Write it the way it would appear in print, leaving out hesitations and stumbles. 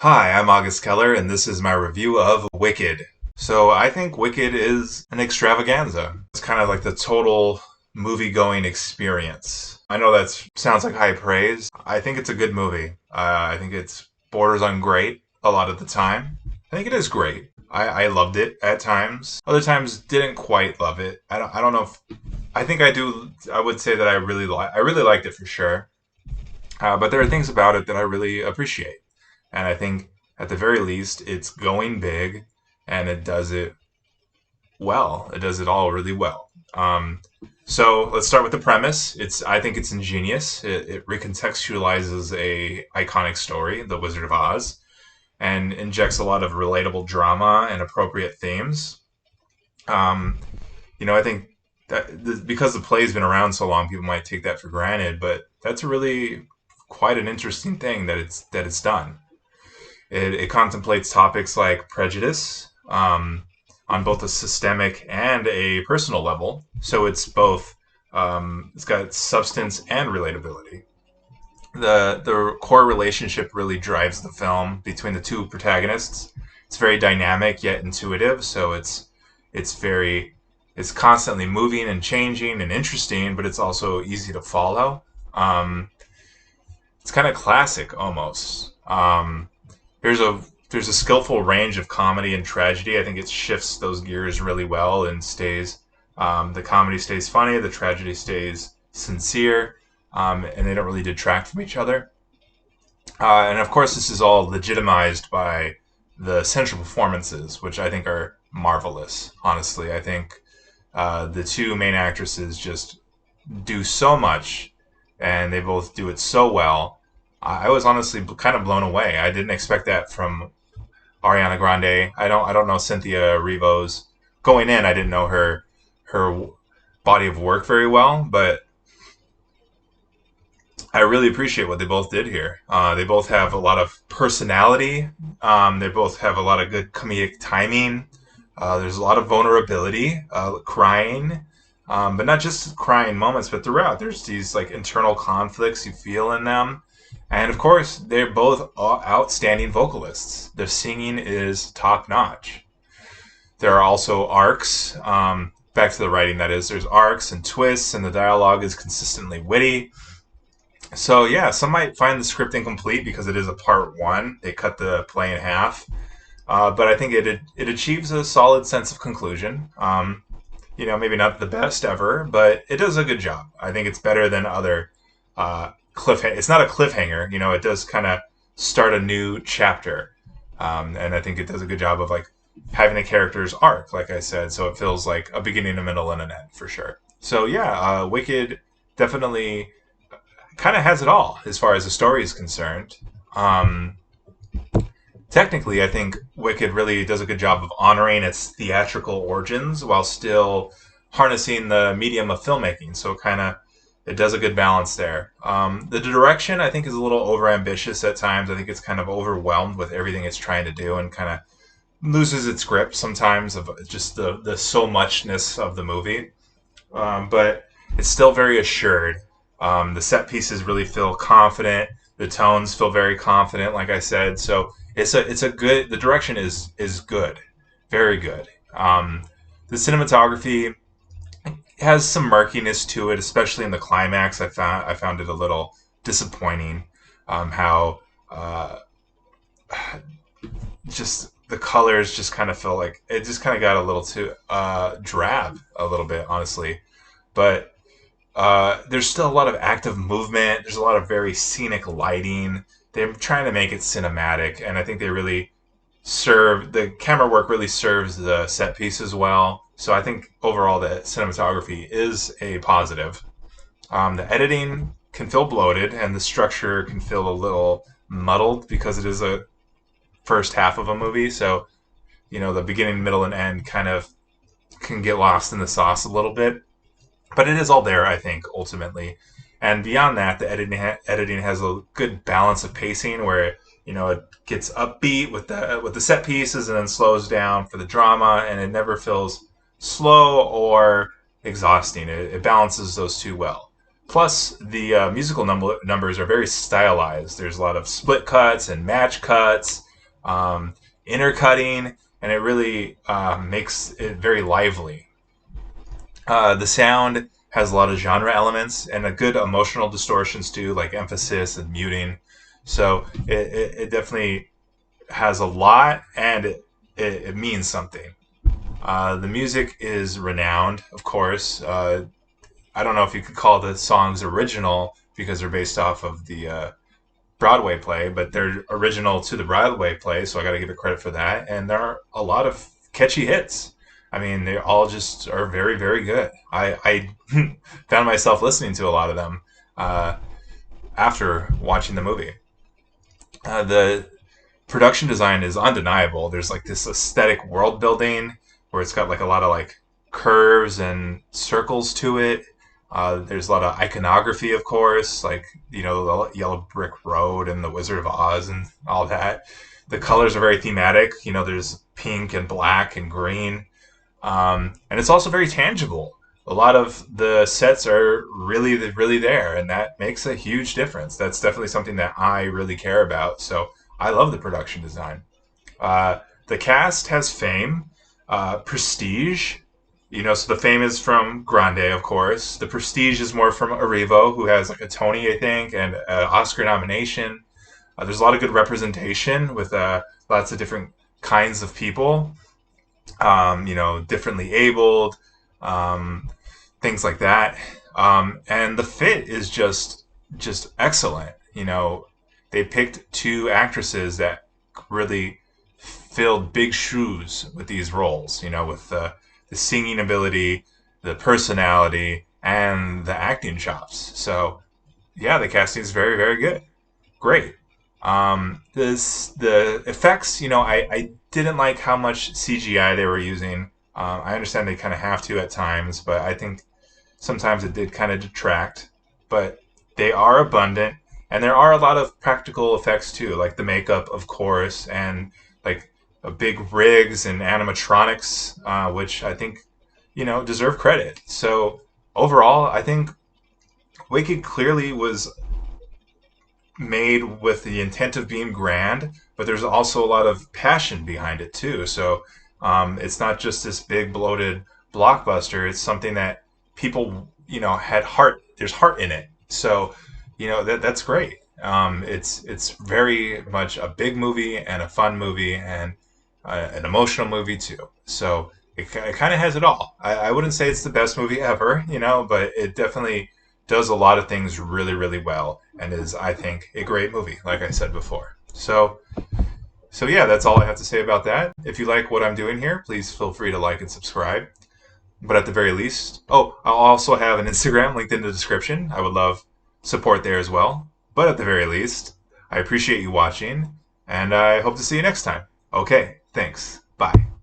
Hi, I'm August Keller, and this is my review of Wicked. So, I think Wicked is an extravaganza. It's kind of like the total movie going experience. I know that sounds like high praise. I think it's a good movie. I think it's borders on great a lot of the time. I think it is great. I loved it at times. Other times didn't quite love it. I don't know if I think I do. I would say that I really liked it for sure. But there are things about it that I really appreciate. And I think at the very least, it's going big and it does it well. It does it all really well. So let's start with the premise. I think it's ingenious. It recontextualizes a iconic story, The Wizard of Oz, and injects a lot of relatable drama and appropriate themes. Um, I think that because the play's been around so long, people might take that for granted, but that's really quite an interesting thing that it's done. It contemplates topics like prejudice on both a systemic and a personal level. So it's got substance and relatability. The core relationship really drives the film between the two protagonists. It's very dynamic yet intuitive. So it's very it's constantly moving and changing and interesting, but it's also easy to follow. Um, it's kind of classic almost. There's a there's a skillful range of comedy and tragedy. I think it shifts those gears really well and stays. The comedy stays funny, the tragedy stays sincere, and they don't really detract from each other. And of course, this is all legitimized by the central performances, which I think are marvelous. Honestly, I think the two main actresses just do so much, and they both do it so well. I was honestly kind of blown away. I didn't expect that from Ariana Grande. I don't know Cynthia Erivo's going in. I didn't know her body of work very well, but I really appreciate what they both did here. They both have a lot of personality. They both have a lot of good comedic timing. There's a lot of vulnerability, crying, but not just crying moments, but throughout. There's these like internal conflicts you feel in them, and of course, they're both outstanding vocalists. Their singing is top notch. There are also arcs. Back to the writing, that is. There's arcs and twists, and the dialogue is consistently witty. So yeah, some might find the script incomplete because it is a part one. They cut the play in half, but I think it achieves a solid sense of conclusion. Maybe not the best ever, but it does a good job. I think it's better than other cliffhanger. It's not a cliffhanger. It does kind of start a new chapter, and I think it does a good job of like having a character's arc, like I said, so it feels like a beginning, a middle, and an end for sure. So yeah, Wicked definitely kind of has it all as far as the story is concerned. Um, Technically, I think Wicked really does a good job of honoring its theatrical origins while still harnessing the medium of filmmaking. So it does a good balance there. The direction I think is a little overambitious at times. I think it's kind of overwhelmed with everything it's trying to do and kind of loses its grip sometimes of just the so muchness of the movie. But it's still very assured. The set pieces really feel confident. The tones feel very confident, like I said. So it's a good. The direction is good, very good. The cinematography has some murkiness to it, especially in the climax. I found it a little disappointing. How just the colors just kind of felt like it just kind of got a little too drab, a little bit, honestly. But there's still a lot of active movement. There's a lot of very scenic lighting. They're trying to make it cinematic, and I think they really serve the camera work really serves the set piece as well. So I think overall the cinematography is a positive. The editing can feel bloated, and the structure can feel a little muddled because it is a first half of a movie. So the beginning, middle, and end kind of can get lost in the sauce a little bit, but it is all there, I think, ultimately. And beyond that, the editing has a good balance of pacing where it gets upbeat with the set pieces and then slows down for the drama, and it never feels slow or exhausting. It balances those two well. Plus, the musical numbers are very stylized. There's a lot of split cuts and match cuts, um, intercutting, and it really makes it very lively. The sound has a lot of genre elements and a good emotional distortions too, like emphasis and muting. So it definitely has a lot, and it means something. The music is renowned, of course. I don't know if you could call the songs original because they're based off of the Broadway play, but they're original to the Broadway play, so I got to give it credit for that. And there are a lot of catchy hits. I mean, they all just are very, very good. I found myself listening to a lot of them uh, after watching the movie. The production design is undeniable. There's like this aesthetic world building where it's got like a lot of like curves and circles to it. There's a lot of iconography, of course, like the Yellow Brick Road and the Wizard of Oz and all that. The colors are very thematic. There's pink and black and green, and it's also very tangible. A lot of the sets are really, really there, and that makes a huge difference. That's definitely something that I really care about. So I love the production design. The cast has fame, prestige. So the fame is from Grande, of course. The prestige is more from Arivo, who has like a Tony, I think, and an Oscar nomination. There's a lot of good representation with lots of different kinds of people, differently abled, um, things like that. And the fit is just excellent. They picked two actresses that really filled big shoes with these roles. With the singing ability, the personality, and the acting chops. So yeah, the casting is very, very good. Great. The effects, I didn't like how much CGI they were using. I understand they kind of have to at times, but I think sometimes it did kind of detract. But they are abundant, and there are a lot of practical effects too, like the makeup, of course, and like big rigs and animatronics, which I think deserve credit. So overall, I think Wicked clearly was made with the intent of being grand, but there's also a lot of passion behind it too. So it's not just this big bloated blockbuster. It's something that people, had heart. There's heart in it. So that's great. It's very much a big movie and a fun movie and an emotional movie too. So it kind of has it all. I wouldn't say it's the best movie ever, but it definitely does a lot of things really, really well and is, I think, a great movie, like I said before. So yeah, that's all I have to say about that. If you like what I'm doing here, please feel free to like and subscribe. But at the very least, I'll also have an Instagram linked in the description. I would love support there as well. But at the very least, I appreciate you watching, and I hope to see you next time. Okay, thanks. Bye.